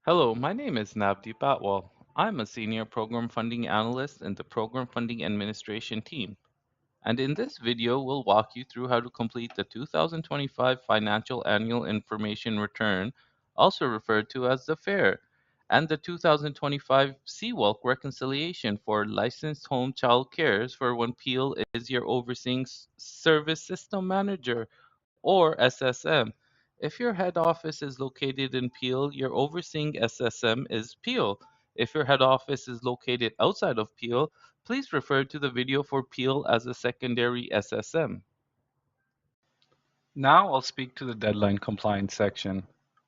Hello, my name is Navdeep Atwal. I'm a senior program funding analyst in the Program Funding Administration team. And in this video, we'll walk you through how to complete the 2025 Financial Annual Information Return, also referred to as the FAIR, and the 2025 CWELCC reconciliation for licensed home child cares for when Peel is your overseeing service system manager or SSM. If your head office is located in Peel, your overseeing SSM is Peel. If your head office is located outside of Peel, please refer to the video for Peel as a secondary SSM. Now I'll speak to the deadline compliance section.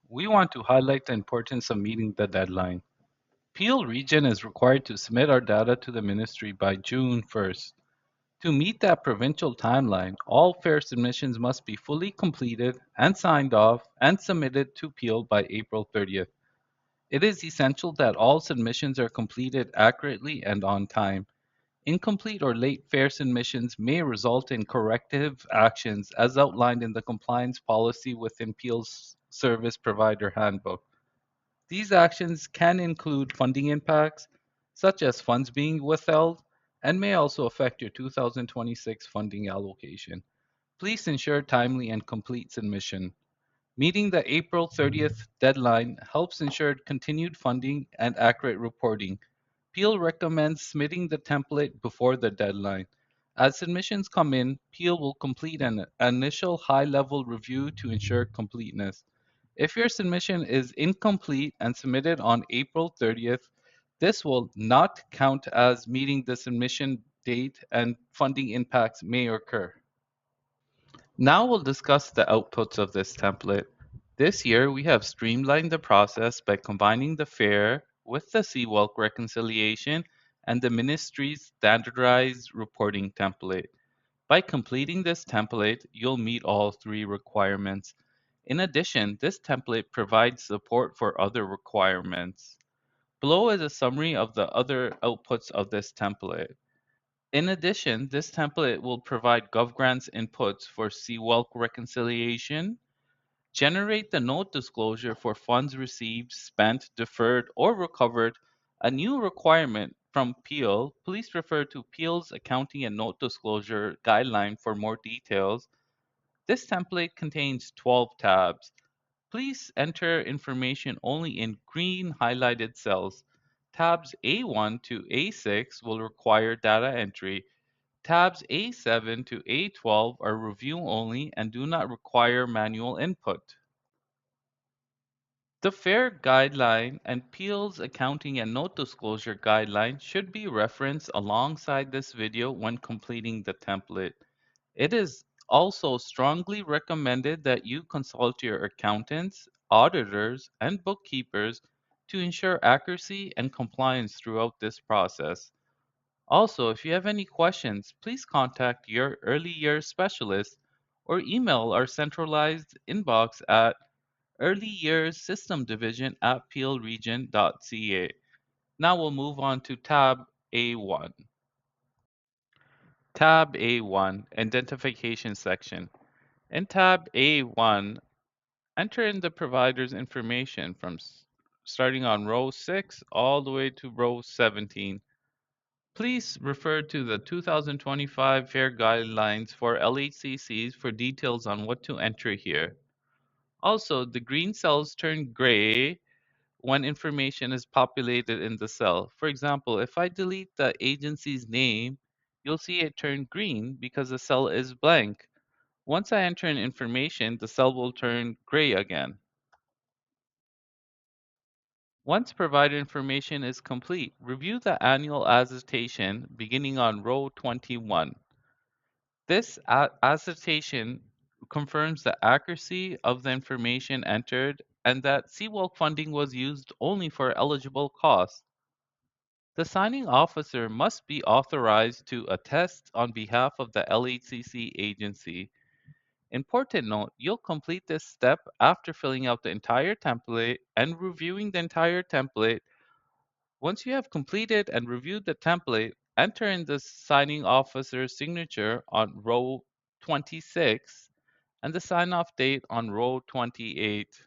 We want to highlight the importance of meeting the deadline. Peel Region is required to submit our data to the Ministry by June 1st. To meet that provincial timeline, all FAIR submissions must be fully completed and signed off and submitted to Peel by April 30th. It is essential that all submissions are completed accurately and on time. Incomplete or late FAIR submissions may result in corrective actions as outlined in the compliance policy within Peel's Service Provider Handbook. These actions can include funding impacts, such as funds being withheld, and may also affect your 2026 funding allocation. Please ensure timely and complete submission. Meeting the April 30th deadline helps ensure continued funding and accurate reporting. Peel recommends submitting the template before the deadline. As submissions come in, Peel will complete an initial high-level review to ensure completeness. If your submission is incomplete and submitted on April 30th, this will not count as meeting the submission date and funding impacts may occur. Now we'll discuss the outputs of this template. This year, we have streamlined the process by combining the FAIR with the CWELCC reconciliation and the ministry's standardized reporting template. By completing this template, you'll meet all three requirements. In addition, this template provides support for other requirements. Below is a summary of the other outputs of this template. In addition, this template will provide Gov Grants inputs for CWELCC reconciliation, generate the note disclosure for funds received, spent, deferred, or recovered, a new requirement from Peel. Please refer to Peel's Accounting and Note Disclosure Guideline for more details. This template contains 12 tabs. Please enter information only in green highlighted cells. Tabs A1 to A6 will require data entry. Tabs A7 to A12 are review only and do not require manual input. The FAIR guideline and Peel's Accounting and Note Disclosure guideline should be referenced alongside this video when completing the template. It is also strongly recommended that you consult your accountants, auditors, and bookkeepers to ensure accuracy and compliance throughout this process. Also, if you have any questions, please contact your early years specialist or email our centralized inbox at earlyyearssystemdivision@peelregion.ca. Now we'll move on to tab A1. Tab A1, Identification section. In tab A1, enter in the provider's information from starting on row 6 all the way to row 17. Please refer to the 2025 FAIR Guidelines for LHCCs for details on what to enter here. Also, the green cells turn gray when information is populated in the cell. For example, if I delete the agency's name, you'll see it turn green because the cell is blank. Once I enter in information, the cell will turn gray again. Once provider information is complete, review the annual attestation beginning on row 21. This attestation confirms the accuracy of the information entered and that CWELCC funding was used only for eligible costs. The signing officer must be authorized to attest on behalf of the LHCC agency. Important note, you'll complete this step after filling out the entire template and reviewing the entire template. Once you have completed and reviewed the template, enter in the signing officer's signature on row 26 and the sign-off date on row 28.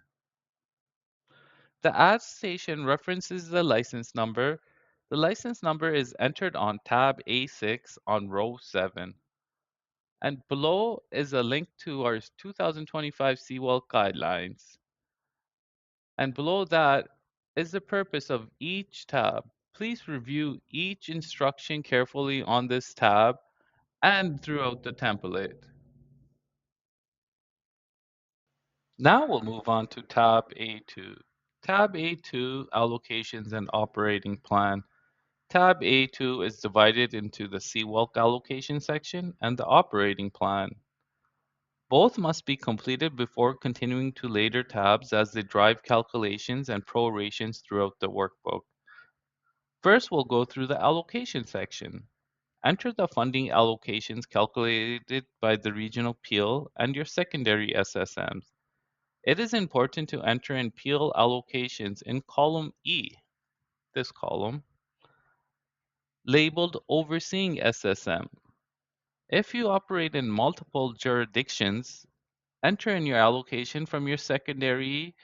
The attestation references the license number. The license number is entered on tab A6 on row 7. And below is a link to our 2025 CWELCC guidelines. And below that is the purpose of each tab. Please review each instruction carefully on this tab and throughout the template. Now we'll move on to tab A2. Tab A2, Allocations and Operating Plan. Tab A2 is divided into the CWELCC allocation section and the operating plan. Both must be completed before continuing to later tabs as they drive calculations and prorations throughout the workbook. First, we'll go through the allocation section. Enter the funding allocations calculated by the regional PEAL and your secondary SSMs. It is important to enter in PEAL allocations in column E, this column, labeled Overseeing SSM. If you operate in multiple jurisdictions, enter in your allocation from your secondary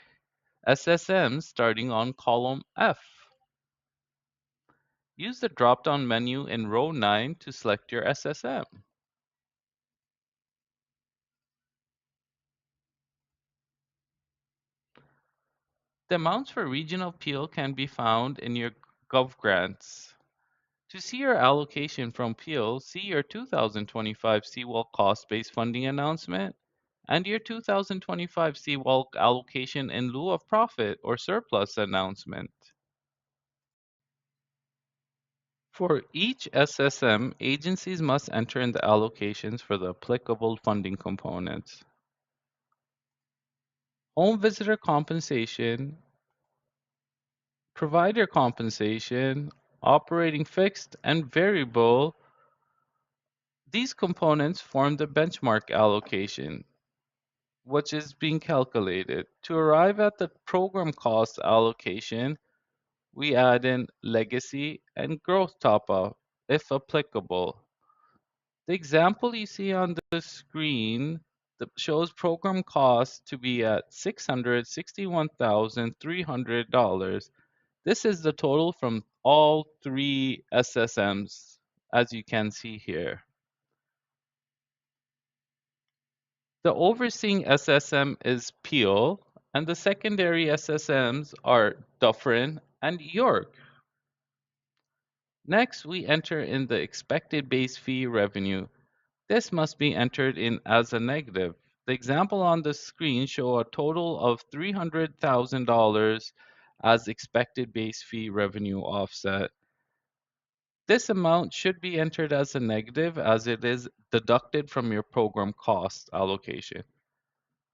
SSM starting on column F. Use the drop-down menu in row 9 to select your SSM. The amounts for regional PEAL can be found in your Gov Grants. To see your allocation from PEAL, see your 2025 CWELCC cost-based funding announcement and your 2025 CWELCC allocation in lieu of profit or surplus announcement. For each SSM, agencies must enter in the allocations for the applicable funding components. Home visitor compensation, provider compensation, operating fixed and variable, these components form the benchmark allocation, which is being calculated. To arrive at the program cost allocation, we add in legacy and growth top-up, if applicable. The example you see on the screen shows program costs to be at $661,300. This is the total from all three SSMs, as you can see here. The overseeing SSM is Peel, and the secondary SSMs are Dufferin and York. Next, we enter in the expected base fee revenue. This must be entered in as a negative. The example on the screen show a total of $300,000 as expected base fee revenue offset. This amount should be entered as a negative as it is deducted from your program cost allocation.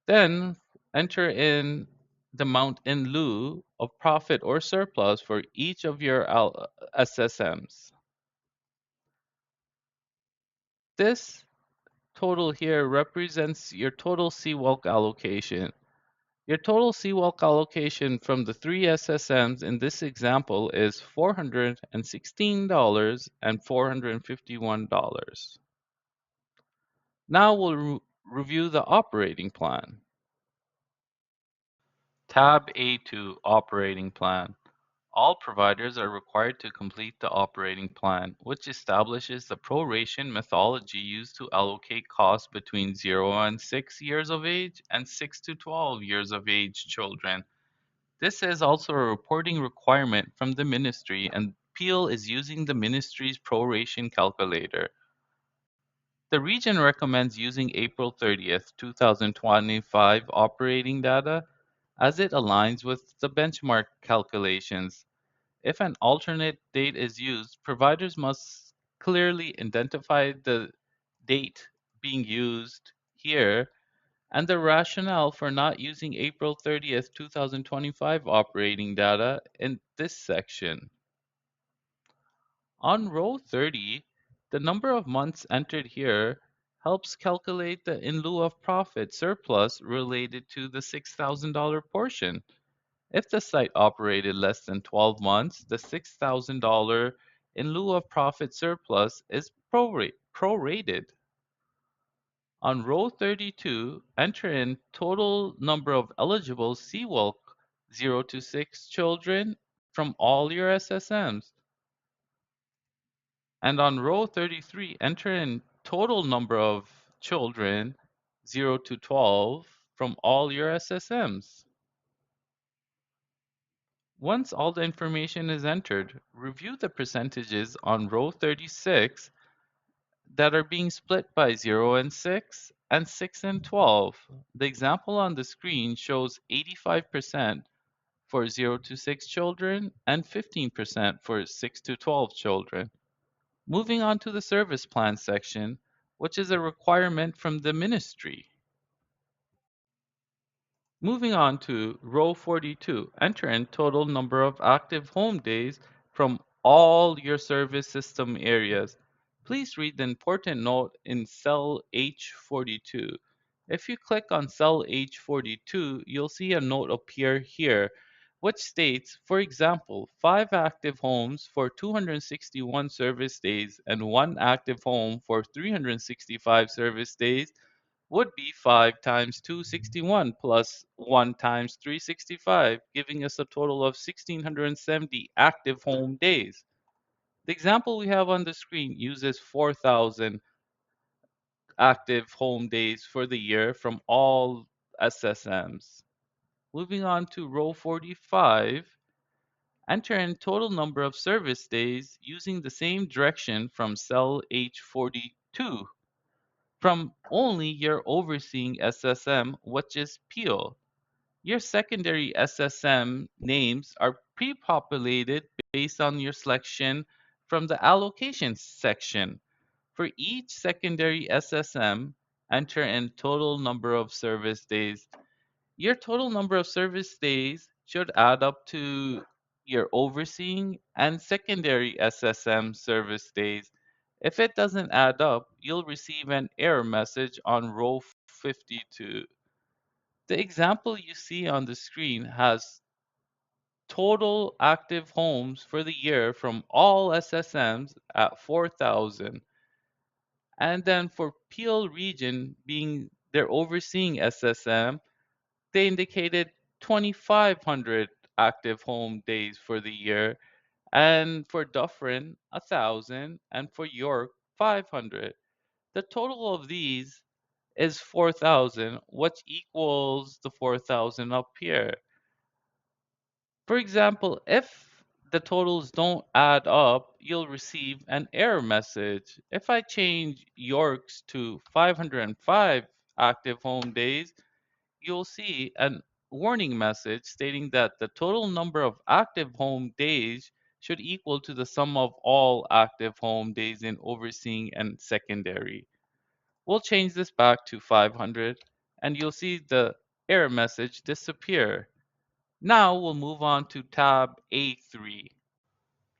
Then enter in the amount in lieu of profit or surplus for each of your SSMs. This total here represents your total CWELCC allocation. Your total CWELCC allocation from the three SSMs in this example is $416 and $451. Now we'll review the operating plan. Tab A2 Operating Plan. All providers are required to complete the operating plan, which establishes the proration methodology used to allocate costs between 0 and 6 years of age and 6 to 12 years of age children. This is also a reporting requirement from the ministry, and Peel is using the ministry's proration calculator. The region recommends using April 30th, 2025 operating data as it aligns with the benchmark calculations. If an alternate date is used, providers must clearly identify the date being used here and the rationale for not using April 30th, 2025 operating data in this section. On row 30, the number of months entered here helps calculate the in lieu of profit surplus related to the $6,000 portion. If the site operated less than 12 months, the $6,000 in lieu of profit surplus is prorated. On row 32, enter in total number of eligible CWELCC 0 to 6 children from all your SSMs. And on row 33, enter in total number of children 0 to 12 from all your SSMs. Once all the information is entered, review the percentages on row 36 that are being split by 0 and 6 and 6 and 12. The example on the screen shows 85% for 0 to 6 children and 15% for 6 to 12 children. Moving on to the service plan section, which is a requirement from the ministry. Moving on to row 42, enter in total number of active home days from all your service system areas. Please read the important note in cell H42. If you click on cell H42, you'll see a note appear here, which states, for example, 5 active homes for 261 service days and 1 active home for 365 service days would be 5 times 261 plus 1 times 365, giving us a total of 1,670 active home days. The example we have on the screen uses 4,000 active home days for the year from all SSMs. Moving on to row 45, enter in total number of service days using the same direction from cell H42 from only your overseeing SSM, which is PEO. Your secondary SSM names are pre-populated based on your selection from the Allocation section. For each secondary SSM, enter in total number of service days. Your total number of service days should add up to your overseeing and secondary SSM service days. If it doesn't add up, you'll receive an error message on row 52. The example you see on the screen has total active homes for the year from all SSMs at 4,000. And then for Peel region being their overseeing SSM, they indicated 2,500 active home days for the year, and for Dufferin, 1,000, and for York, 500. The total of these is 4,000, which equals the 4,000 up here. For example, if the totals don't add up, you'll receive an error message. If I change York's to 505 active home days, you'll see a warning message stating that the total number of active home days should equal to the sum of all active home days in overseeing and secondary. We'll change this back to 500 and you'll see the error message disappear. Now we'll move on to tab A3.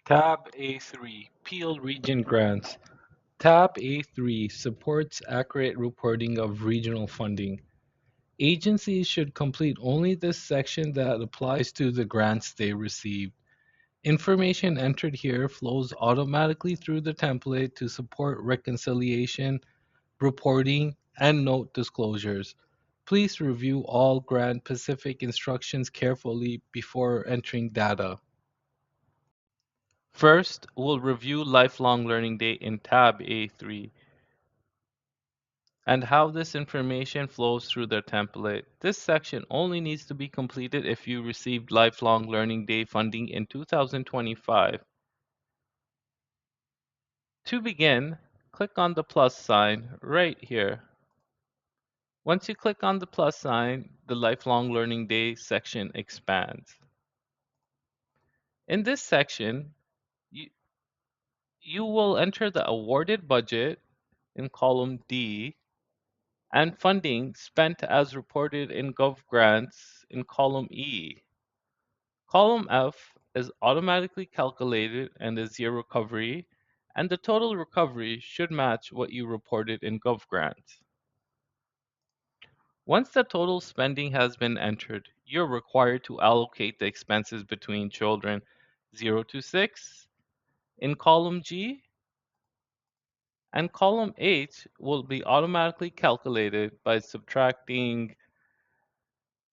Tab A3, Peel Region Grants. Tab A3 supports accurate reporting of regional funding. Agencies should complete only this section that applies to the grants they received. Information entered here flows automatically through the template to support reconciliation, reporting, and note disclosures. Please review all grant-specific instructions carefully before entering data. First, we'll review Lifelong Learning Day in tab A3 and how this information flows through their template. This section only needs to be completed if you received Lifelong Learning Day funding in 2025. To begin, click on the plus sign right here. Once you click on the plus sign, the Lifelong Learning Day section expands. In this section, you, you will enter the awarded budget in column D and funding spent as reported in Gov Grants in column E. Column F is automatically calculated and is your recovery, and the total recovery should match what you reported in Gov Grants. Once the total spending has been entered, you're required to allocate the expenses between children 0 to 6 in column G, and column H will be automatically calculated by subtracting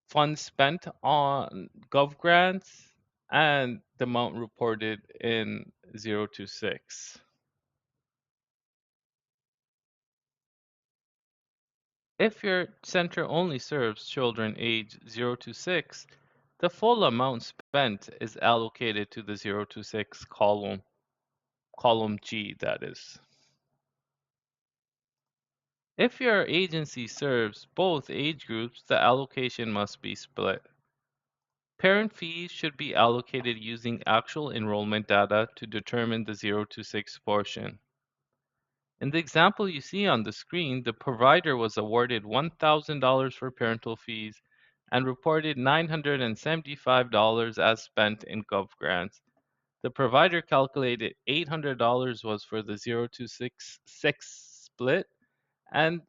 funds spent on Gov Grants, and the amount reported in 0 to 6. If your center only serves children age 0 to 6, the full amount spent is allocated to the 0 to 6 column G, that is. If your agency serves both age groups, the allocation must be split. Parent fees should be allocated using actual enrollment data to determine the 0 to 6 portion. In the example you see on the screen, the provider was awarded $1,000 for parental fees and reported $975 as spent in Gov Grants. The provider calculated $800 was for the 0 to 6 split, and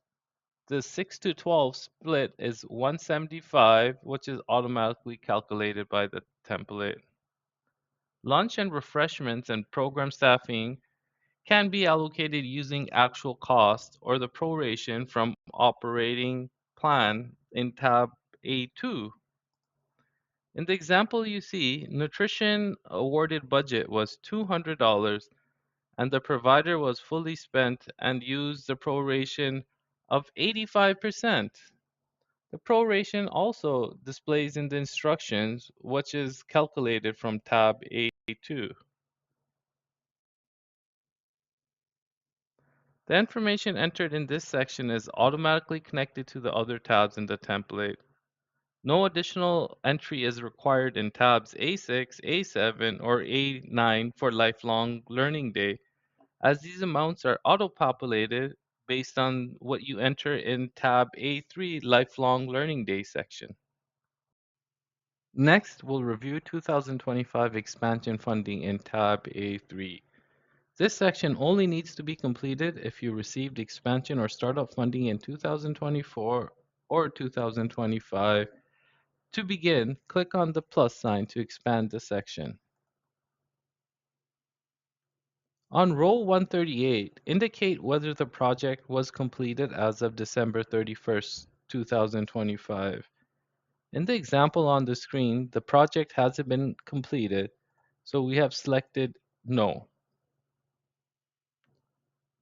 the 6 to 12 split is 175, which is automatically calculated by the template. Lunch and refreshments and program staffing can be allocated using actual cost or the proration from operating plan in tab A2. In the example you see, nutrition awarded budget was $200 and the provider was fully spent and used the proration of 85%. The proration also displays in the instructions, which is calculated from tab A2. The information entered in this section is automatically connected to the other tabs in the template. No additional entry is required in tabs A6, A7, or A9 for Lifelong Learning Day, as these amounts are auto-populated based on what you enter in tab A3 Lifelong Learning Day section. Next, we'll review 2025 expansion funding in tab A3. This section only needs to be completed if you received expansion or startup funding in 2024 or 2025. To begin, click on the plus sign to expand the section. On row 138, indicate whether the project was completed as of December 31st, 2025. In the example on the screen, the project hasn't been completed, so we have selected no.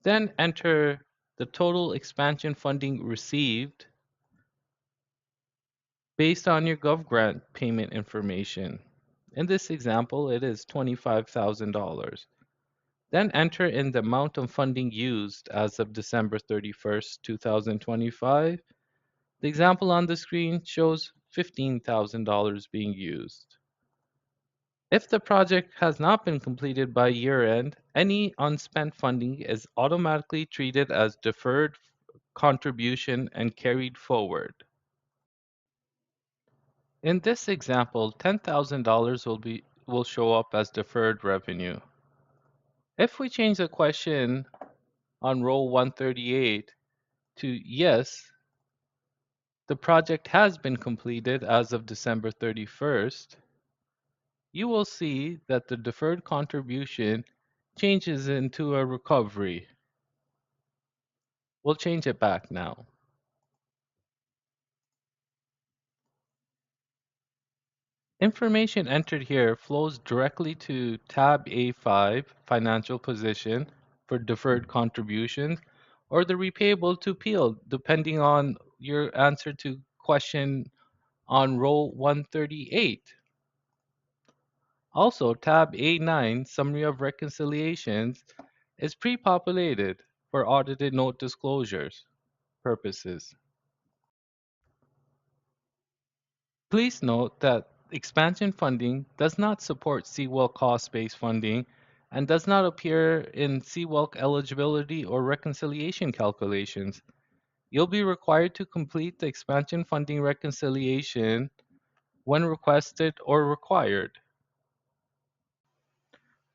Then enter the total expansion funding received based on your Gov Grant payment information. In this example, it is $25,000. Then enter in the amount of funding used as of December 31st, 2025. The example on the screen shows $15,000 being used. If the project has not been completed by year end, any unspent funding is automatically treated as deferred contribution and carried forward. In this example, $10,000 will show up as deferred revenue. If we change the question on row 138 to yes, the project has been completed as of December 31st, you will see that the deferred contribution changes into a recovery. We'll change it back now. Information entered here flows directly to tab A5, Financial Position, for deferred contributions, or the repayable to Peel, depending on your answer to question on row 138. Also, tab A9, Summary of Reconciliations, is pre-populated for audited note disclosures purposes. Please note that expansion funding does not support CWELCC cost-based funding and does not appear in CWELCC eligibility or reconciliation calculations. You'll be required to complete the expansion funding reconciliation when requested or required.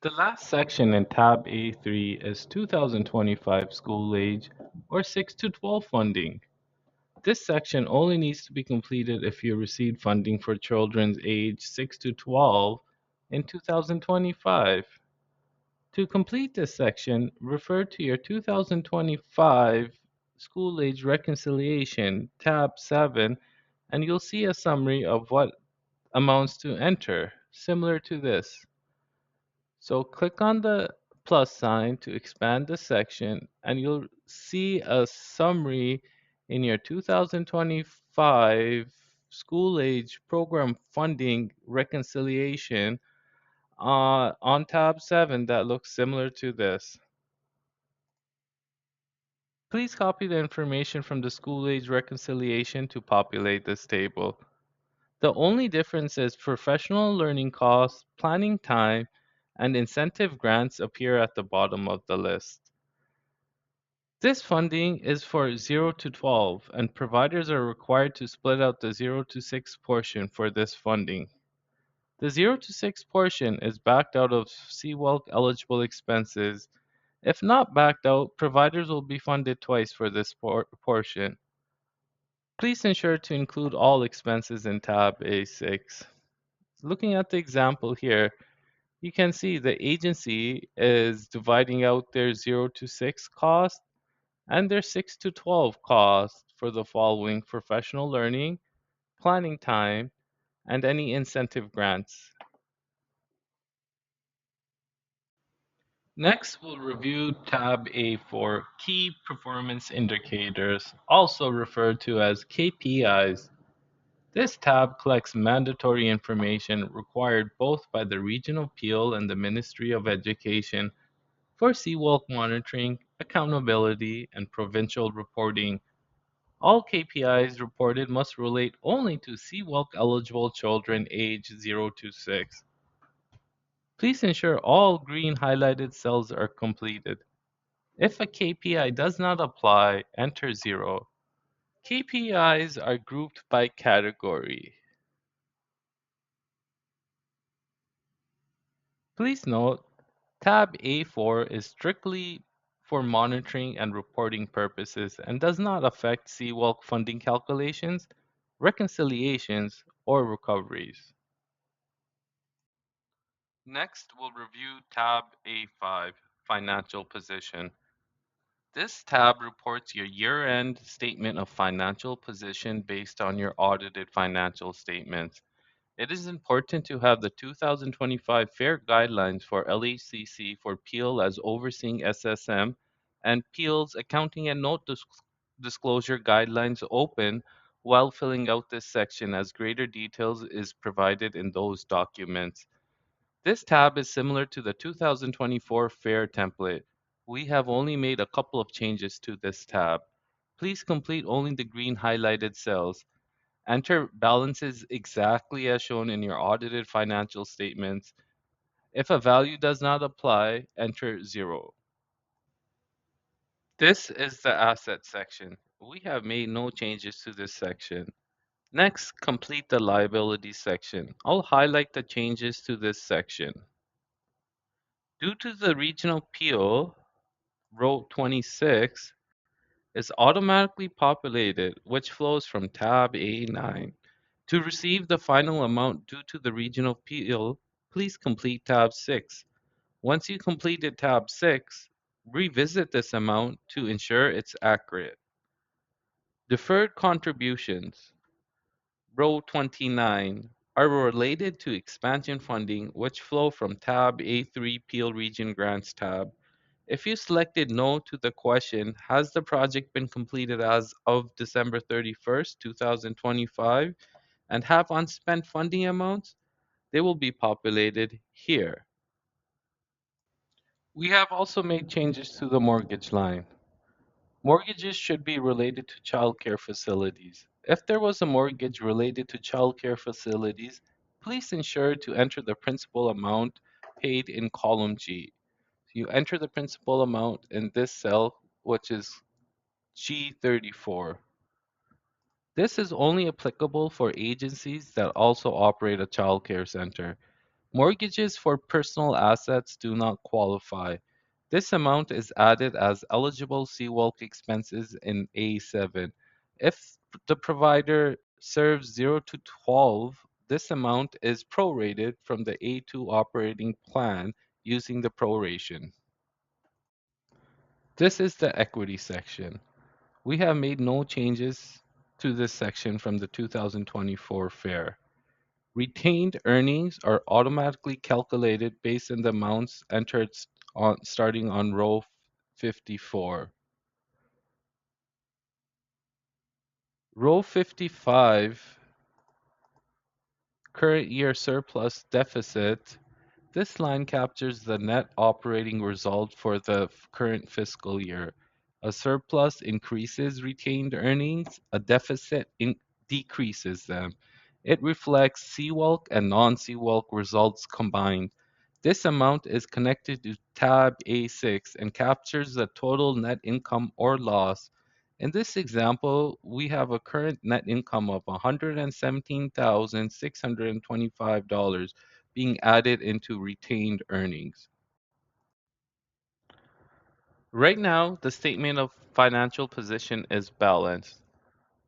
The last section in tab A3 is 2025 school age or 6 to 12 funding. This section only needs to be completed if you received funding for children's age 6 to 12 in 2025. To complete this section, refer to your 2025 School Age Reconciliation, tab 7, and you'll see a summary of what amounts to enter, similar to this. So click on the plus sign to expand the section, and you'll see a summary in your 2025 school age program funding reconciliation on tab 7 that looks similar to this. Please copy the information from the school age reconciliation to populate this table. The only difference is professional learning costs, planning time, and incentive grants appear at the bottom of the list. This funding is for 0 to 12, and providers are required to split out the 0 to 6 portion for this funding. The 0 to 6 portion is backed out of CWELC eligible expenses. If not backed out, providers will be funded twice for this portion. Please ensure to include all expenses in tab A6. Looking at the example here, you can see the agency is dividing out their 0 to 6 cost and their 6 to 12 cost for the following: professional learning, planning time, and any incentive grants. Next, we'll review tab A for Key Performance Indicators, also referred to as KPIs. This tab collects mandatory information required both by the Regional Peel and the Ministry of Education for CWELC monitoring, accountability, and provincial reporting. All KPIs reported must relate only to CWELC eligible children aged 0 to 6. Please ensure all green highlighted cells are completed. If a KPI does not apply, enter 0. KPIs are grouped by category. Please note, tab A4 is strictly for monitoring and reporting purposes and does not affect CWELC funding calculations, reconciliations, or recoveries. Next, we'll review tab A5, Financial Position. This tab reports your year-end statement of financial position based on your audited financial statements. It is important to have the 2025 FAIR guidelines for LHCC for Peel as overseeing SSM and Peel's accounting and note disclosure guidelines open while filling out this section, as greater details is provided in those documents. This tab is similar to the 2024 FAIR template. We have only made a couple of changes to this tab. Please complete only the green highlighted cells. Enter balances exactly as shown in your audited financial statements. If a value does not apply, enter 0. This is the asset section. We have made no changes to this section. Next, complete the liability section. I'll highlight the changes to this section. Due to the regional PO, row 26 is automatically populated, which flows from tab A9. To receive the final amount due to the regional PO, please complete tab 6. Once you completed tab 6, revisit this amount to ensure it's accurate. Deferred contributions, row 29, are related to expansion funding, which flow from tab A3 Peel Region Grants tab. If you selected no to the question, has the project been completed as of December 31st, 2025, and have unspent funding amounts, they will be populated here. We have also made changes to the mortgage line. Mortgages should be related to childcare facilities. If there was a mortgage related to childcare facilities, please ensure to enter the principal amount paid in column G. You enter the principal amount in this cell, which is G34. This is only applicable for agencies that also operate a childcare center. Mortgages for personal assets do not qualify. This amount is added as eligible CWELC expenses in A7. If the provider serves 0 to 12, this amount is prorated from the A2 operating plan using the proration. This is the equity section. We have made no changes to this section from the 2024 fair. Retained earnings are automatically calculated based on the amounts entered starting on row 54. Row 55, current year surplus deficit. This line captures the net operating result for the current fiscal year. A surplus increases retained earnings, a deficit decreases them. It reflects CWELC and non-CWELC results combined. This amount is connected to tab A6 and captures the total net income or loss. In this example, we have a current net income of $117,625 being added into retained earnings. Right now, the statement of financial position is balanced.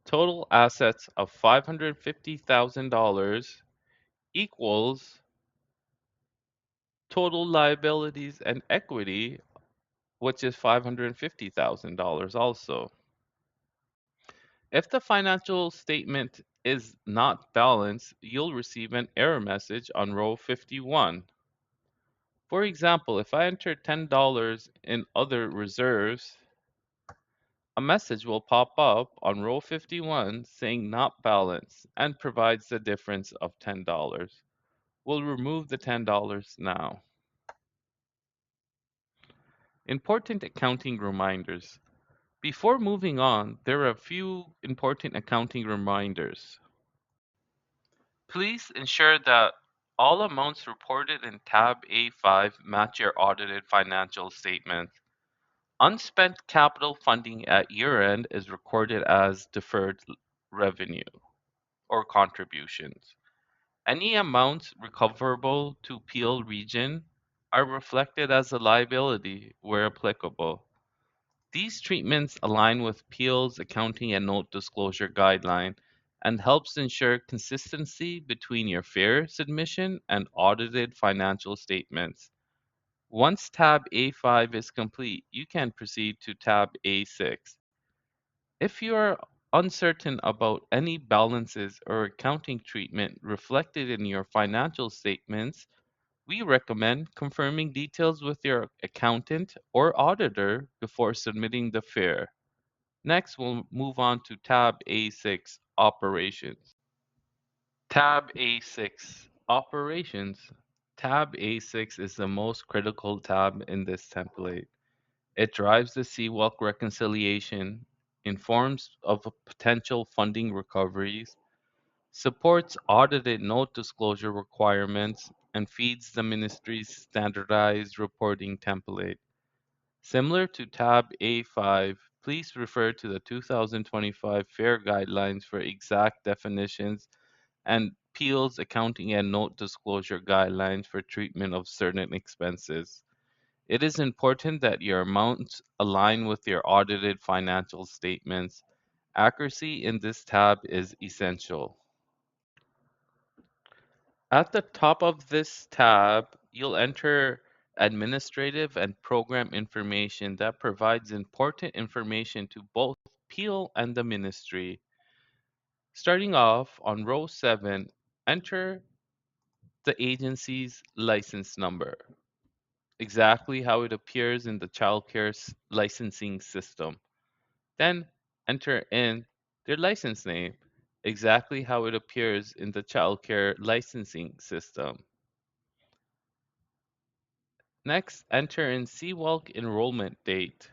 Total assets of $550,000 equals total liabilities and equity, which is $550,000 also. If the financial statement is not balanced, you'll receive an error message on row 51. For example, if I enter $10 in other reserves, a message will pop up on row 51 saying not balanced and provides the difference of $10. We'll remove the $10 now. Important accounting reminders. Before moving on, there are a few important accounting reminders. Please ensure that all amounts reported in tab A5 match your audited financial statement. Unspent capital funding at year-end is recorded as deferred revenue or contributions. Any amounts recoverable to Peel Region are reflected as a liability where applicable. These treatments align with Peel's accounting and note disclosure guideline and helps ensure consistency between your fair submission and audited financial statements. Once tab A5 is complete, you can proceed to tab A6. If you are uncertain about any balances or accounting treatment reflected in your financial statements, we recommend confirming details with your accountant or auditor before submitting the FAIR. Next, we'll move on to tab A6, Operations. Tab A6, Operations. Tab A6 is the most critical tab in this template. It drives the CWELC reconciliation, informs of potential funding recoveries, supports audited note disclosure requirements, and feeds the ministry's standardized reporting template. Similar to tab A5, please refer to the 2025 FAIR guidelines for exact definitions and Peel's accounting and note disclosure guidelines for treatment of certain expenses. It is important that your amounts align with your audited financial statements. Accuracy in this tab is essential. At the top of this tab, you'll enter administrative and program information that provides important information to both Peel and the ministry. Starting off on row 7, enter the agency's license number, exactly how it appears in the childcare licensing system. Then enter in their license name, exactly how it appears in the childcare licensing system. Next, enter in CWELC enrollment date.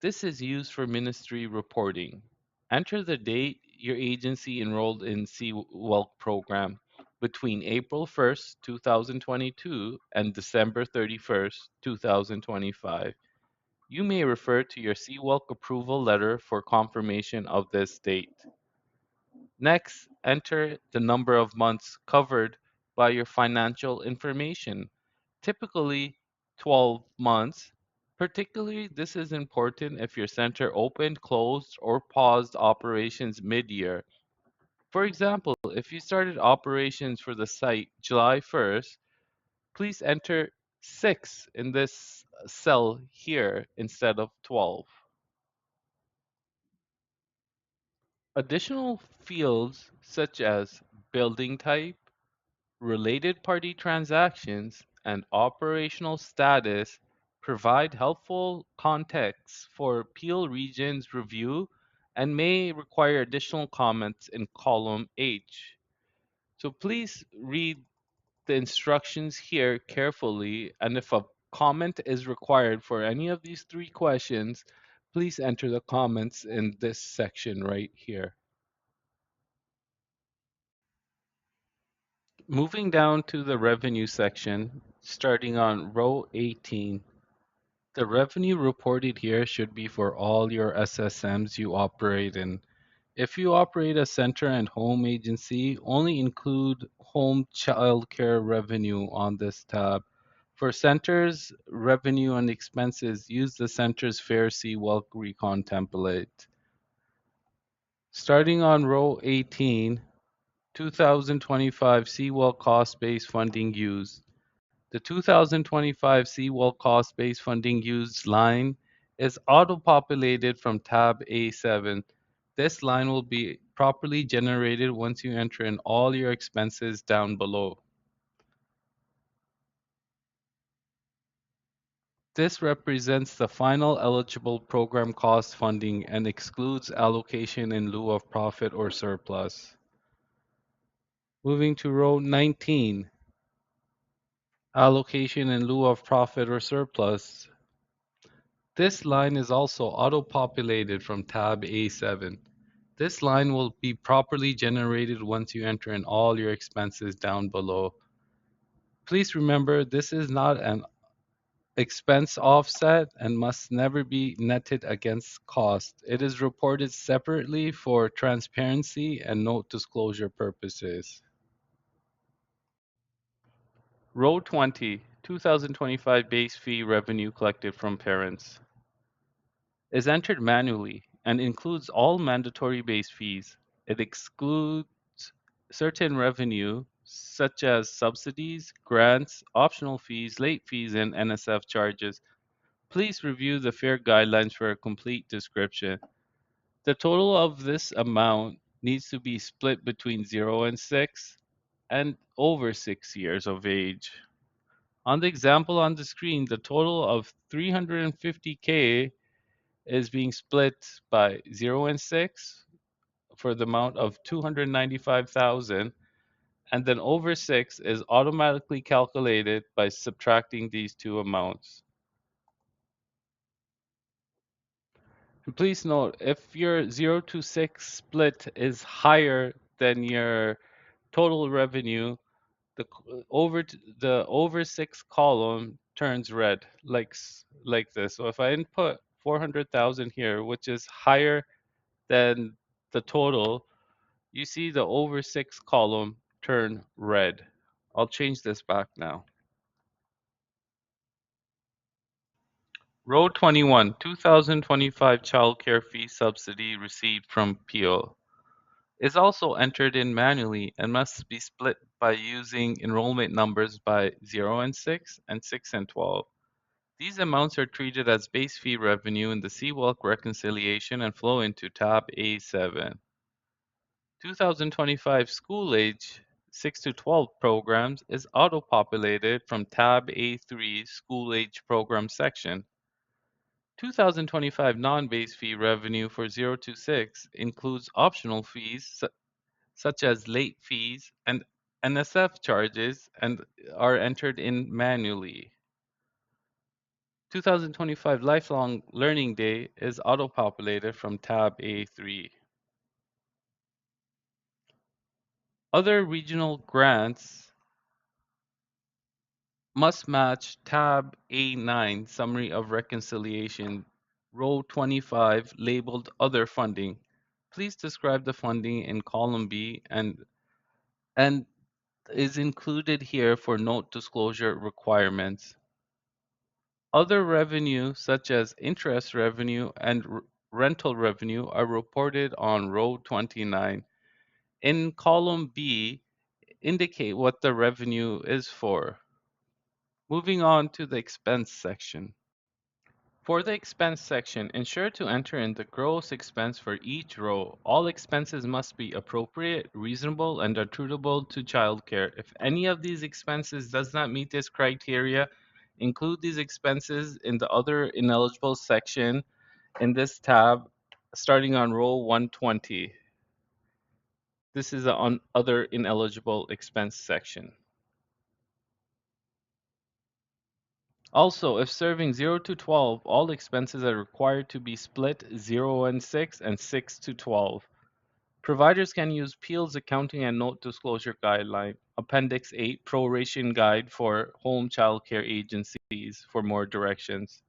This is used for ministry reporting. Enter the date your agency enrolled in CWELC program between April 1st, 2022 and December 31st, 2025. You may refer to your CWELC approval letter for confirmation of this date. Next, enter the number of months covered by your financial information, typically 12 months. Particularly, this is important if your center opened, closed, or paused operations mid-year. For example, if you started operations for the site July 1st, please enter 6 in this cell here instead of 12. Additional fields such as building type, related party transactions, and operational status provide helpful context for Peel Region's review and may require additional comments in column H. So please read the instructions here carefully, and if a comment is required for any of these three questions, please enter the comments in this section right here. Moving down to the revenue section, starting on row 18, the revenue reported here should be for all your SSMs you operate in. If you operate a center and home agency, only include home child care revenue on this tab. For centers, revenue and expenses, use the center's Fair CWELCC Recon template. Starting on row 18, 2025 CWELCC cost-based funding used. The 2025 CWELCC cost-based funding used line is auto-populated from tab A7. This line will be properly generated once you enter in all your expenses down below. This represents the final eligible program cost funding and excludes allocation in lieu of profit or surplus. Moving to row 19, allocation in lieu of profit or surplus. This line is also auto-populated from tab A7. This line will be properly generated once you enter in all your expenses down below. Please remember this is not an expense offset and must never be netted against cost. It is reported separately for transparency and note disclosure purposes. Row 20, 2025 base fee revenue collected from parents, is entered manually and includes all mandatory base fees. It excludes certain revenue such as subsidies, grants, optional fees, late fees, and NSF charges. Please review the FAIR guidelines for a complete description. The total of this amount needs to be split between 0 and 6 and over 6 years of age. On the example on the screen, the total of 350K is being split by 0 and 6 for the amount of 295,000, and then over 6 is automatically calculated by subtracting these two amounts. And please note, if your 0 to 6 split is higher than your total revenue, the over 6 column turns red like this. So if I input 400,000 here, which is higher than the total, you see the over 6 column turn red. I'll change this back now. Row 21, 2025 child care fee subsidy received from Peel is also entered in manually and must be split by using enrollment numbers by 0 and 6 and 6 and 12. These amounts are treated as base fee revenue in the CWELCC reconciliation and flow into tab A7. 2025 school age 6 to 12 programs is auto-populated from tab A3 school age program section. 2025 non-base fee revenue for 0 to 6 includes optional fees such as late fees and NSF charges and are entered in manually. 2025 Lifelong Learning Day is auto-populated from tab A3. Other regional grants must match tab A9 Summary of Reconciliation, row 25 labeled Other Funding. Please describe the funding in column B and is included here for note disclosure requirements. Other revenue, such as interest revenue and rental revenue, are reported on row 29. In column B, indicate what the revenue is for. Moving on to the expense section. For the expense section, ensure to enter in the gross expense for each row. All expenses must be appropriate, reasonable, and attributable to childcare. If any of these expenses does not meet this criteria, include these expenses in the other ineligible section in this tab, starting on row 120. This is the other ineligible expense section. Also, if serving 0 to 12, all expenses are required to be split 0 and 6 and 6 to 12. Providers can use Peel's Accounting and Note Disclosure Guideline, Appendix 8 Proration Guide for Home Childcare Agencies for more directions.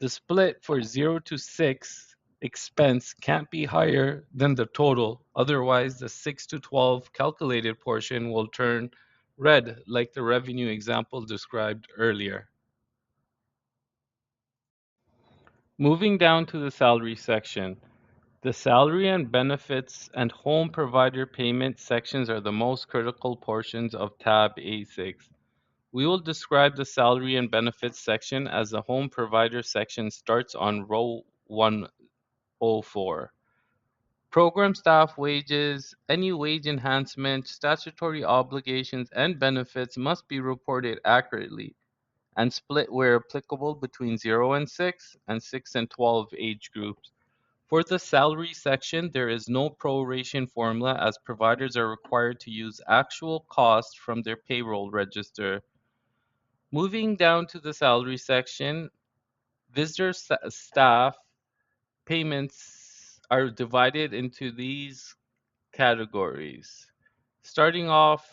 The split for 0 to 6 expense can't be higher than the total, otherwise the 6 to 12 calculated portion will turn red like the revenue example described earlier. Moving down to the salary section. The salary and benefits and home provider payment sections are the most critical portions of tab A6. We will describe the salary and benefits section as the home provider section starts on row 104. Program staff wages, any wage enhancement, statutory obligations, and benefits must be reported accurately and split where applicable between 0 and 6 and 6 and 12 age groups. For the salary section, there is no proration formula as providers are required to use actual cost from their payroll register. Moving down to the salary section, visitor staff payments are divided into these categories. Starting off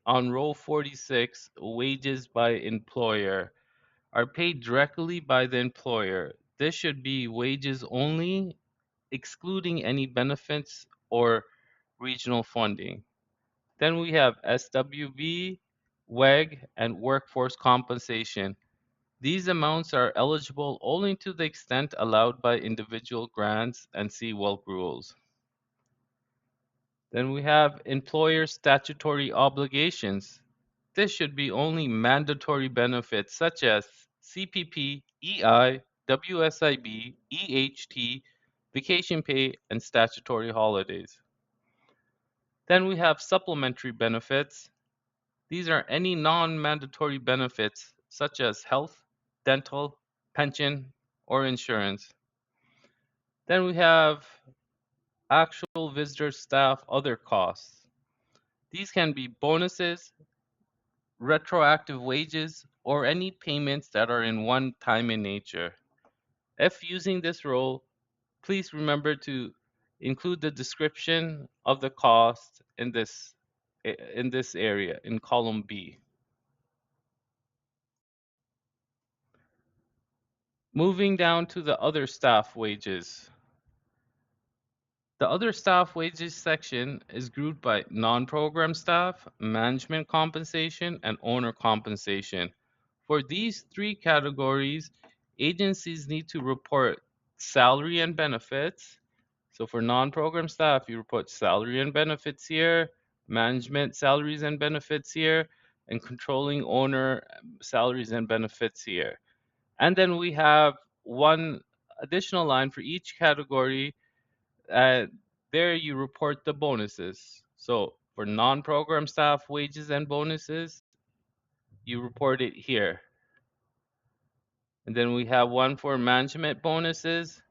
on row 46, wages by employer are paid directly by the employer. This should be wages only, excluding any benefits or regional funding. Then we have SWB, WEG, and workforce compensation. These amounts are eligible only to the extent allowed by individual grants and CWELCC rules. Then we have employer statutory obligations. This should be only mandatory benefits such as CPP, EI, WSIB, EHT, vacation pay, and statutory holidays. Then we have supplementary benefits. These are any non-mandatory benefits such as health, dental, pension, or insurance. Then we have actual visitor staff other costs. These can be bonuses, retroactive wages, or any payments that are in one time in nature. If using this role, please remember to include the description of the cost in this area in column B. Moving down to the other staff wages. The other staff wages section is grouped by non-program staff, management compensation, and owner compensation. For these three categories, agencies need to report salary and benefits. So for non-program staff, you report salary and benefits here, management salaries and benefits here, and controlling owner salaries and benefits here. And then we have one additional line for each category. There you report the bonuses. So for non-program staff wages and bonuses, you report it here. And then we have one for management bonuses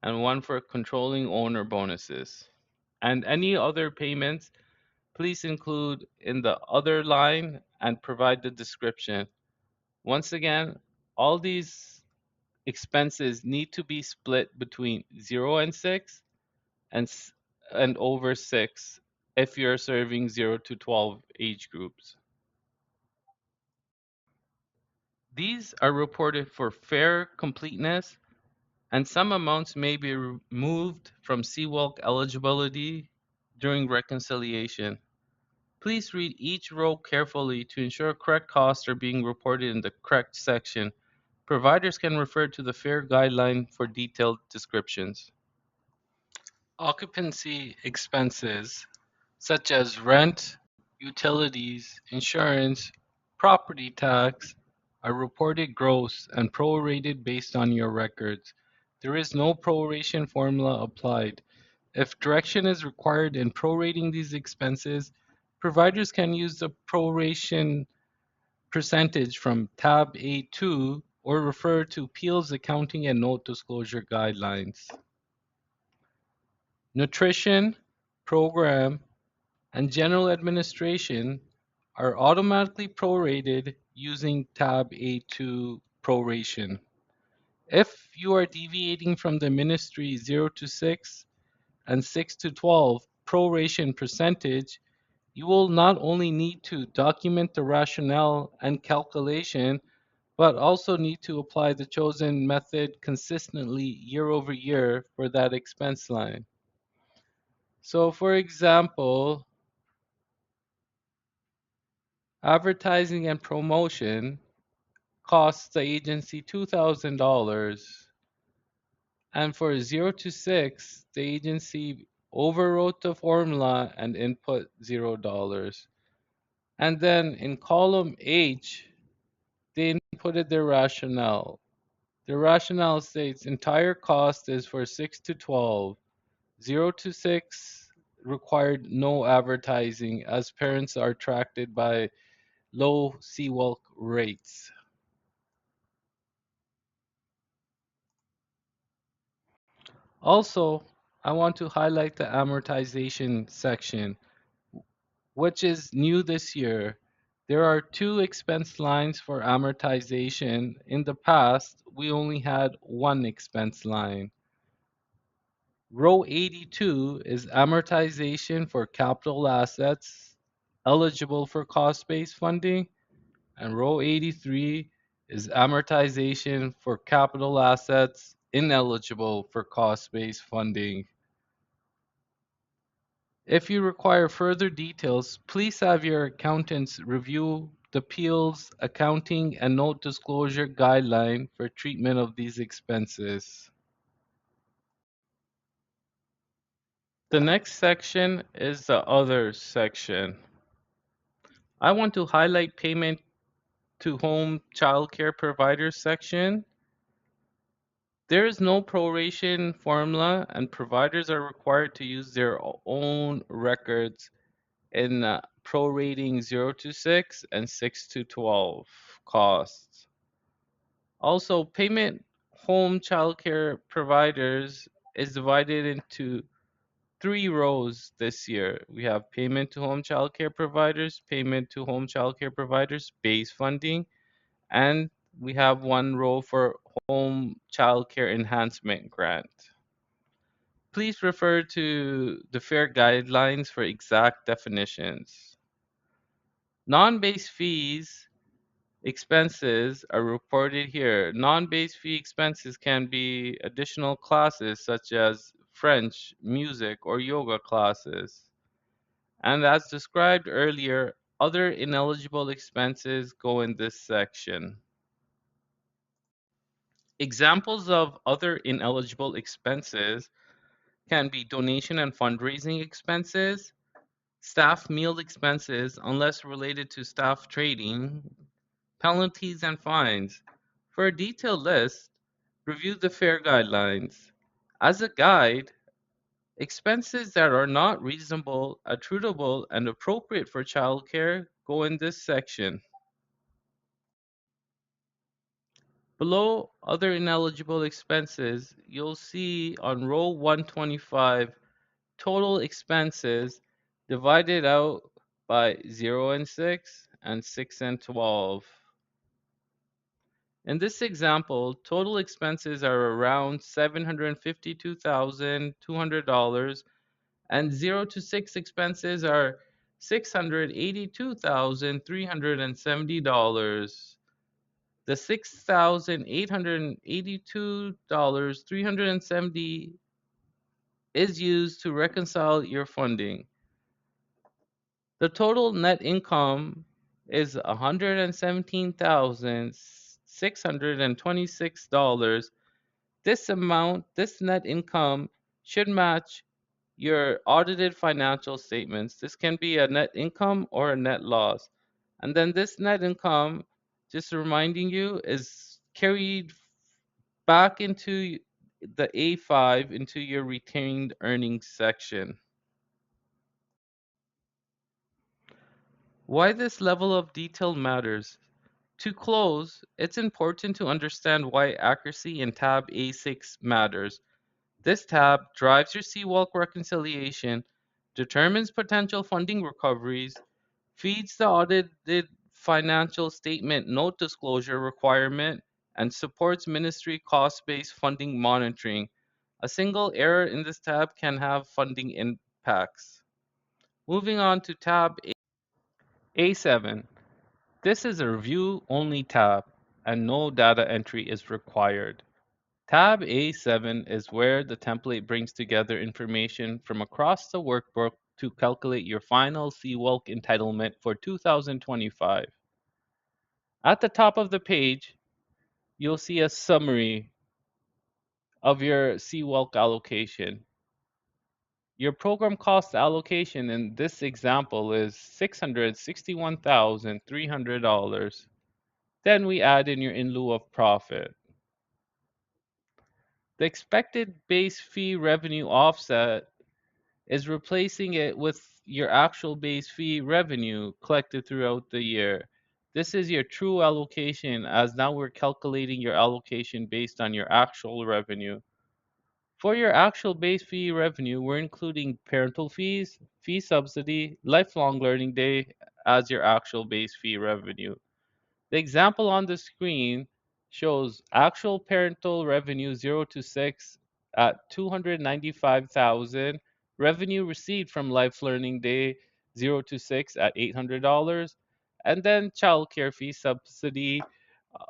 and one for controlling owner bonuses. And any other payments, please include in the other line and provide the description. Once again, all these expenses need to be split between 0 and 6 and over 6 if you're serving 0 to 12 age groups. These are reported for fair completeness, and some amounts may be removed from CWELCC eligibility during reconciliation. Please read each row carefully to ensure correct costs are being reported in the correct section. Providers can refer to the FAIR guideline for detailed descriptions. Occupancy expenses such as rent, utilities, insurance, property tax, are reported gross and prorated based on your records. There is no proration formula applied. If direction is required in prorating these expenses, providers can use the proration percentage from tab A2 or refer to Peel's accounting and note disclosure guidelines. Nutrition, program, and general administration are automatically prorated using tab A2 proration. If you are deviating from the ministry 0 to 6 and 6 to 12 proration percentage, you will not only need to document the rationale and calculation, but also need to apply the chosen method consistently year over year for that expense line. So for example, advertising and promotion costs the agency $2,000, and for 0 to 6, the agency overwrote the formula and input $0. And then in column H, they inputted their rationale. The rationale states entire cost is for 6 to 12. 0 to 6 required no advertising as parents are attracted by low CWELCC rates. Also, I want to highlight the amortization section, which is new this year. There are two expense lines for amortization. In the past, we only had one expense line. Row 82 is amortization for capital assets eligible for cost-based funding, and row 83 is amortization for capital assets ineligible for cost-based funding. If you require further details, please have your accountants review the Peel's accounting and note disclosure guideline for treatment of these expenses. The next section is the other section. I want to highlight payment to home child care providers section. There is no proration formula, and providers are required to use their own records in prorating 0 to 6 and 6 to 12 costs. Also, payment home childcare providers is divided into three rows this year. We have payment to home childcare providers, payment to home childcare providers, base funding, and we have one row for home childcare enhancement grant. Please refer to the FAIR guidelines for exact definitions. Non-base fees expenses are reported here. Non-base fee expenses can be additional classes such as French, music, or yoga classes. And as described earlier, other ineligible expenses go in this section. Examples of other ineligible expenses can be donation and fundraising expenses, staff meal expenses unless related to staff trading, penalties and fines. For a detailed list, review the FAIR guidelines. As a guide, expenses that are not reasonable, attributable, and appropriate for childcare go in this section. Below other ineligible expenses, you'll see on row 125 total expenses divided out by 0 and 6 and 6 and 12. In this example, total expenses are around $752,200 and 0 to 6 expenses are $682,370. The $6,882,370 is used to reconcile your funding. The total net income is $117,626. This net income should match your audited financial statements. This can be a net income or a net loss. And then this net income just reminding you, is carried back into the A5 into your retained earnings section. Why this level of detail matters. To close, it's important to understand why accuracy in tab A6 matters. This tab drives your CWELCC reconciliation, determines potential funding recoveries, feeds the audited financial statement note disclosure requirement, and supports ministry cost-based funding monitoring. A single error in this tab can have funding impacts. Moving on to tab A7. This is a review-only tab, and no data entry is required. Tab A7 is where the template brings together information from across the workbook to calculate your final CWELCC entitlement for 2025. At the top of the page, you'll see a summary of your CWELCC allocation. Your program cost allocation in this example is $661,300. Then we add in your in lieu of profit. The expected base fee revenue offset is replacing it with your actual base fee revenue collected throughout the year. This is your true allocation, as now we're calculating your allocation based on your actual revenue. For your actual base fee revenue, we're including parental fees, fee subsidy, lifelong learning day as your actual base fee revenue. The example on the screen shows actual parental revenue 0 to 6 at 295,000, revenue received from Life Learning Day 0 to 6 at $800, and then childcare fee subsidy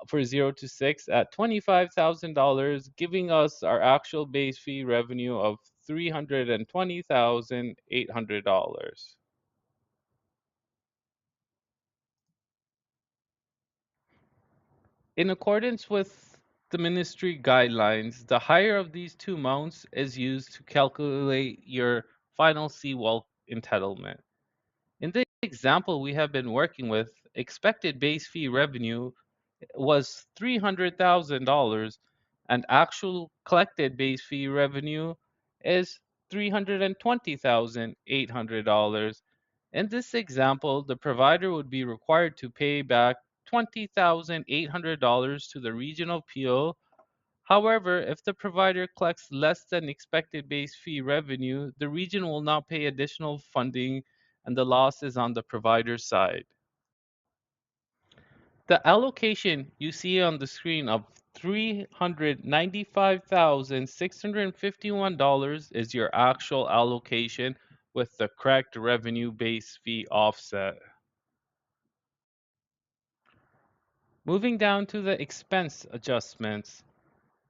for 0 to 6 at $25,000, giving us our actual base fee revenue of $320,800. In accordance with the ministry guidelines, the higher of these two amounts is used to calculate your final CWELCC entitlement. In the example we have been working with, expected base fee revenue was $300,000 and actual collected base fee revenue is $320,800. In this example, the provider would be required to pay back $20,800 to the regional PO. However, if the provider collects less than expected base fee revenue, the region will not pay additional funding and the loss is on the provider's side. The allocation you see on the screen of $395,651 is your actual allocation with the correct revenue base fee offset. Moving down to the expense adjustments.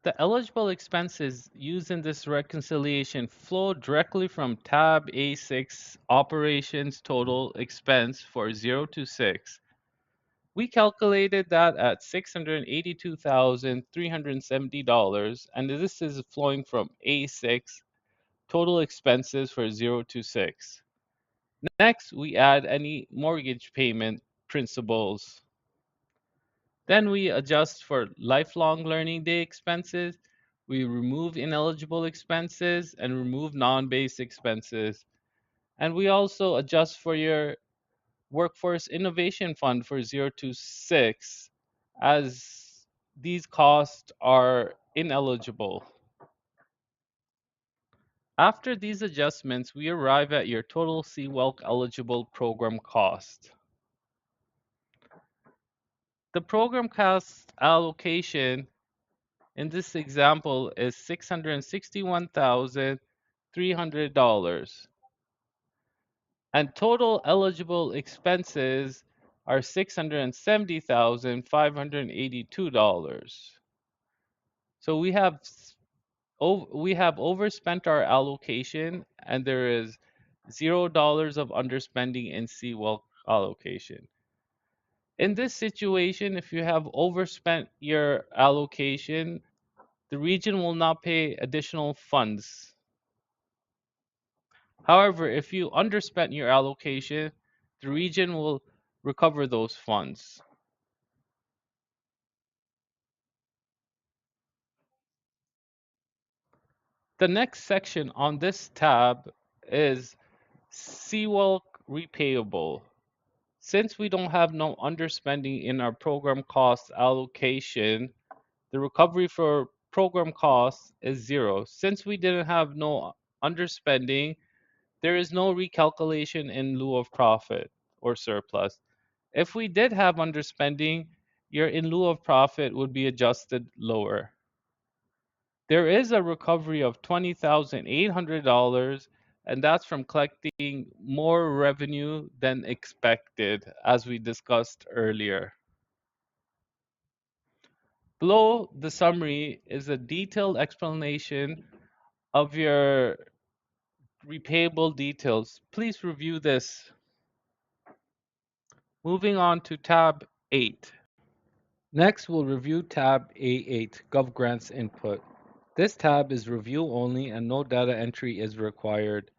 The eligible expenses used in this reconciliation flow directly from tab A6 operations total expense for 0 to 6. We calculated that at $682,370, and this is flowing from A6 total expenses for 0 to 6. Next, we add any mortgage payment principals. Then we adjust for lifelong learning day expenses. We remove ineligible expenses and remove non-base expenses. And we also adjust for your Workforce Innovation Fund for 0 to 6, as these costs are ineligible. After these adjustments, we arrive at your total CWELCC eligible program cost. The program cost allocation in this example is $661,300, and total eligible expenses are $670,582. So we have overspent our allocation, and there is $0 of underspending in CWELCC allocation. In this situation, if you have overspent your allocation, the region will not pay additional funds. However, if you underspent your allocation, the region will recover those funds. The next section on this tab is CWELCC repayable. Since we don't have no underspending in our program cost allocation, the recovery for program costs is zero. Since we didn't have no underspending, there is no recalculation in lieu of profit or surplus. If we did have underspending, your in lieu of profit would be adjusted lower. There is a recovery of $20,800, and that's from collecting more revenue than expected, as we discussed earlier. Below the summary is a detailed explanation of your repayable details. Please review this. Moving on to tab 8. Next, we'll review tab A8, Gov Grants Input. This tab is review only and no data entry is required.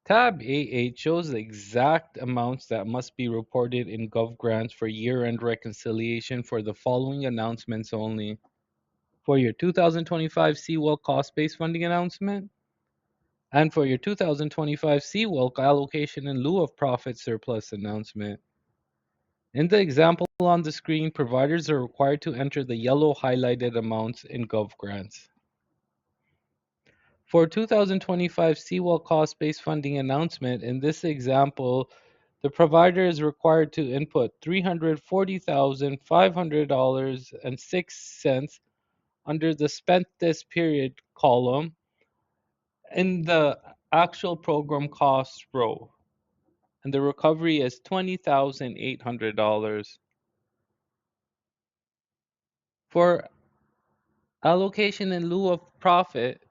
Tab A8 shows the exact amounts that must be reported in Gov Grants for year-end reconciliation for the following announcements only. For your 2025 CWELCC cost-based funding announcement, and for your 2025 CWELCC allocation in lieu of profit surplus announcement. In the example on the screen, providers are required to enter the yellow highlighted amounts in Gov Grants. For 2025 CWELCC cost-based funding announcement, in this example, the provider is required to input $340,500.06 under the spent this period column in the actual program cost row, and the recovery is $20,800. For allocation in lieu of profit,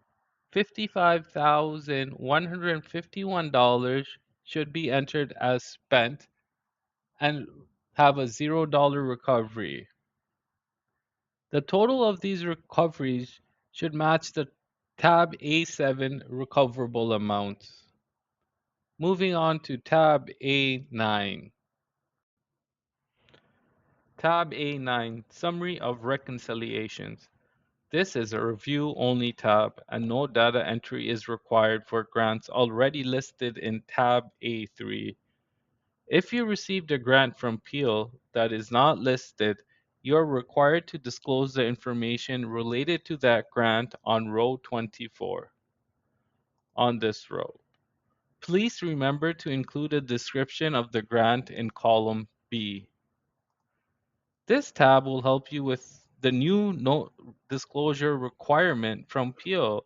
$55,151 should be entered as spent and have a $0 recovery. The total of these recoveries should match the tab A7 recoverable amounts. Moving on to tab A9. Tab A9, Summary of Reconciliations. This is a review-only tab, and no data entry is required for grants already listed in tab A3. If you received a grant from Peel that is not listed, you are required to disclose the information related to that grant on row 24 on this row. Please remember to include a description of the grant in column B. This tab will help you with the new no disclosure requirement from Peel.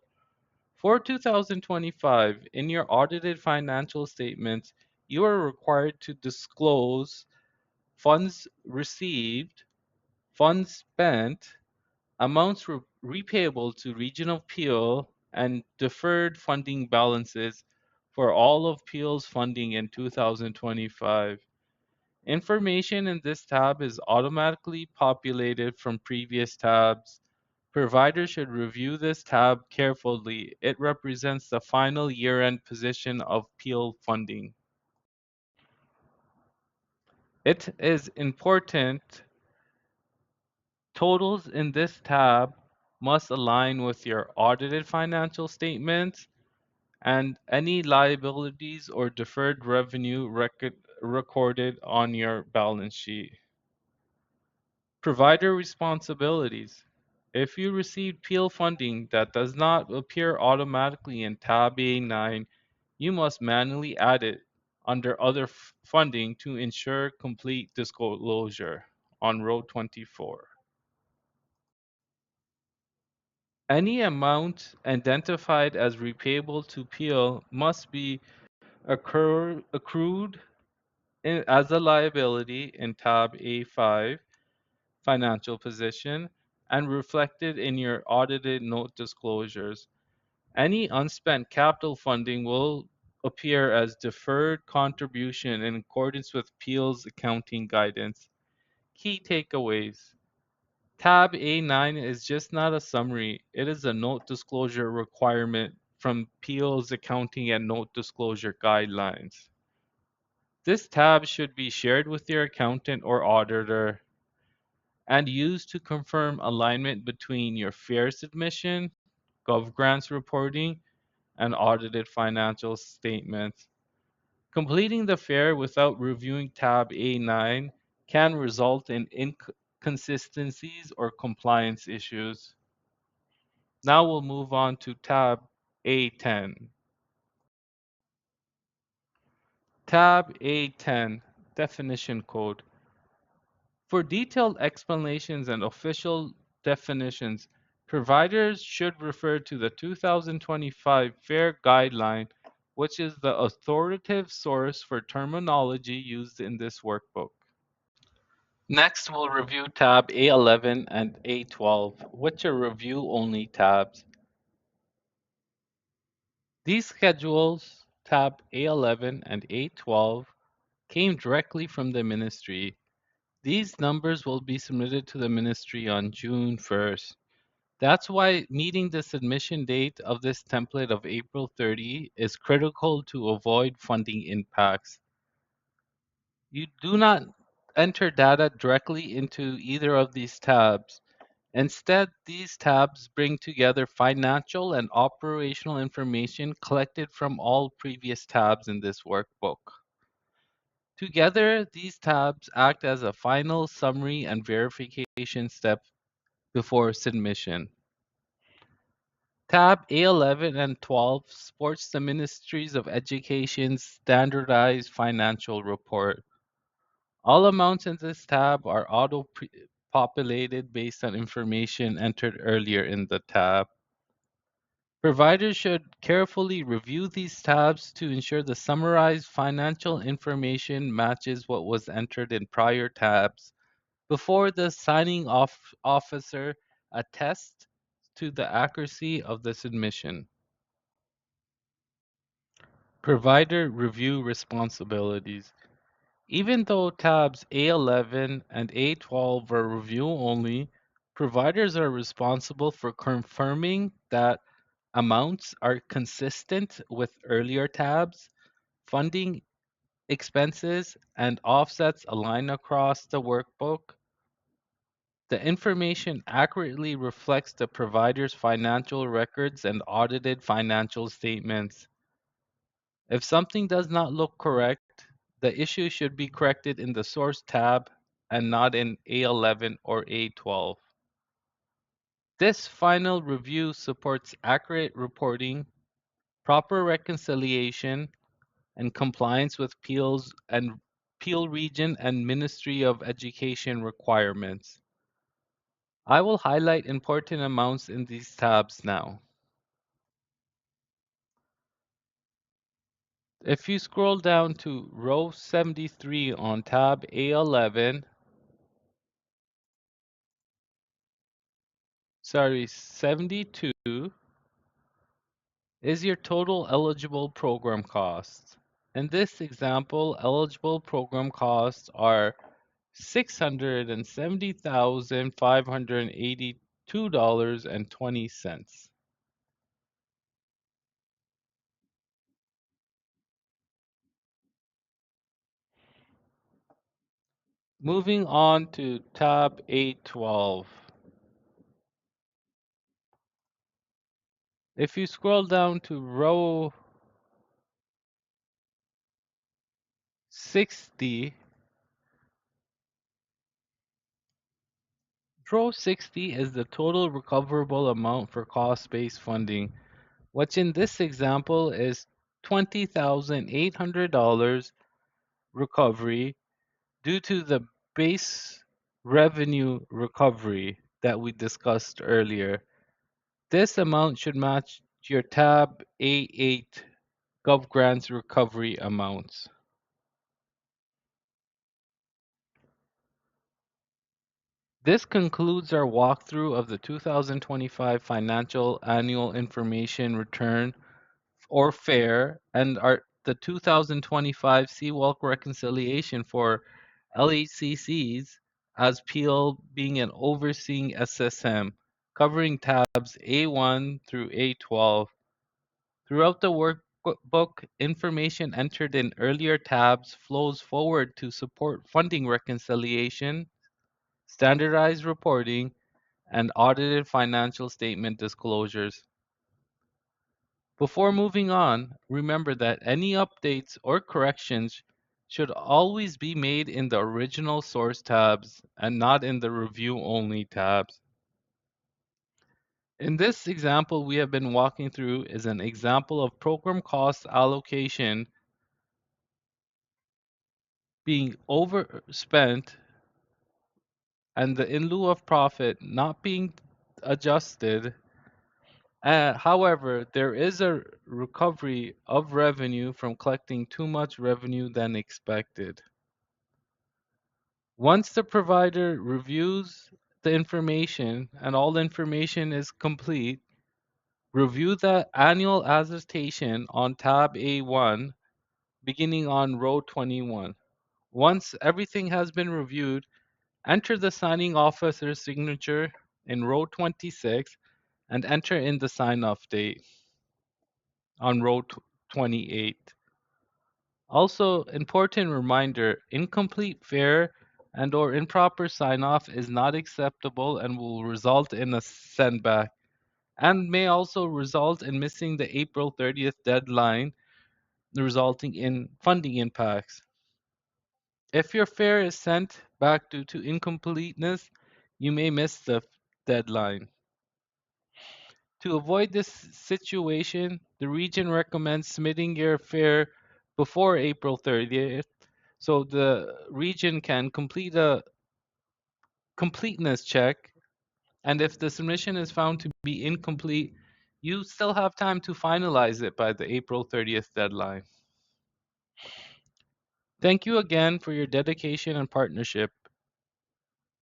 For 2025, in your audited financial statements, you are required to disclose funds received, funds spent, amounts repayable to Regional Peel, and deferred funding balances for all of Peel's funding in 2025. Information in this tab is automatically populated from previous tabs. Providers should review this tab carefully. It represents the final year-end position of Peel funding. It is important totals in this tab must align with your audited financial statements and any liabilities or deferred revenue recorded on your balance sheet. Provider responsibilities. If you receive Peel funding that does not appear automatically in tab A9, you must manually add it under other funding to ensure complete disclosure on row 24. Any amount identified as repayable to Peel must be accrued as a liability in tab A5, financial position, and reflected in your audited note disclosures. Any unspent capital funding will appear as deferred contribution in accordance with Peel's accounting guidance. Key takeaways. Tab A9 is just not a summary, it is a note disclosure requirement from Peel's accounting and note disclosure guidelines. This tab should be shared with your accountant or auditor and used to confirm alignment between your fair submission Gov Grants reporting, and audited financial statements. Completing the fair without reviewing tab A9 can result in inconsistencies or compliance issues. Now we'll move on to tab A10. Tab A10, Definition Code. For detailed explanations and official definitions, providers should refer to the 2025 FAIR Guideline, which is the authoritative source for terminology used in this workbook. Next, we'll review tab A11 and A12, which are review-only tabs. These schedules, tab A11 and A12, came directly from the ministry. These numbers will be submitted to the ministry on June 1st. That's why meeting the submission date of this template of April 30 is critical to avoid funding impacts. You do not enter data directly into either of these tabs. Instead, these tabs bring together financial and operational information collected from all previous tabs in this workbook. Together, these tabs act as a final summary and verification step before submission. Tab A11 and 12 supports the Ministries of Education's standardized financial report. All amounts in this tab are auto-populated based on information entered earlier in the tab. Providers should carefully review these tabs to ensure the summarized financial information matches what was entered in prior tabs before the signing off officer attests to the accuracy of the submission. Provider review responsibilities. Even though tabs A11 and A12 are review only, providers are responsible for confirming that amounts are consistent with earlier tabs, funding expenses and offsets align across the workbook. The information accurately reflects the provider's financial records and audited financial statements. If something does not look correct, the issue should be corrected in the source tab and not in A11 or A12. This final review supports accurate reporting, proper reconciliation, and compliance with Peel Region and Ministry of Education requirements. I will highlight important amounts in these tabs now. If you scroll down to row 73 on tab A11, 72 is your total eligible program costs. In this example, eligible program costs are $670,582.20. Moving on to tab A12. If you scroll down to row 60, row 60 is the total recoverable amount for cost-based funding, which in this example is $20,800 recovery due to the base revenue recovery that we discussed earlier. This amount should match your tab A8 Gov Grants recovery amounts. This concludes our walkthrough of the 2025 Financial Annual Information Return or FAIR and the 2025 CWELCC reconciliation for LHCCs as Peel being an overseeing SSM, covering tabs A1 through A12. Throughout the workbook, information entered in earlier tabs flows forward to support funding reconciliation, standardized reporting, and audited financial statement disclosures. Before moving on, remember that any updates or corrections should always be made in the original source tabs and not in the review only tabs. In this example we have been walking through is an example of program cost allocation being overspent and the in lieu of profit not being adjusted. However, there is a recovery of revenue from collecting too much revenue than expected. Once the provider reviews the information and all the information is complete, review the annual attestation on tab A1 beginning on row 21. Once everything has been reviewed, enter the signing officer's signature in row 26 and enter in the sign-off date on row 28. Also, important reminder, incomplete fare and/or improper sign-off is not acceptable and will result in a sendback and may also result in missing the April 30th deadline, resulting in funding impacts. If your fare is sent back due to incompleteness, you may miss the deadline. To avoid this situation, the region recommends submitting your fare before April 30th so the region can complete a completeness check. And if the submission is found to be incomplete, you still have time to finalize it by the April 30th deadline. Thank you again for your dedication and partnership.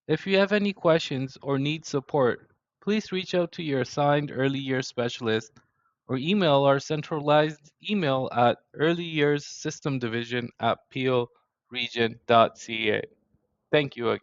If you have any questions or need support, please reach out to your assigned early years specialist or email our centralized email at earlyyearssystemdivision@peelregion.ca. Thank you again.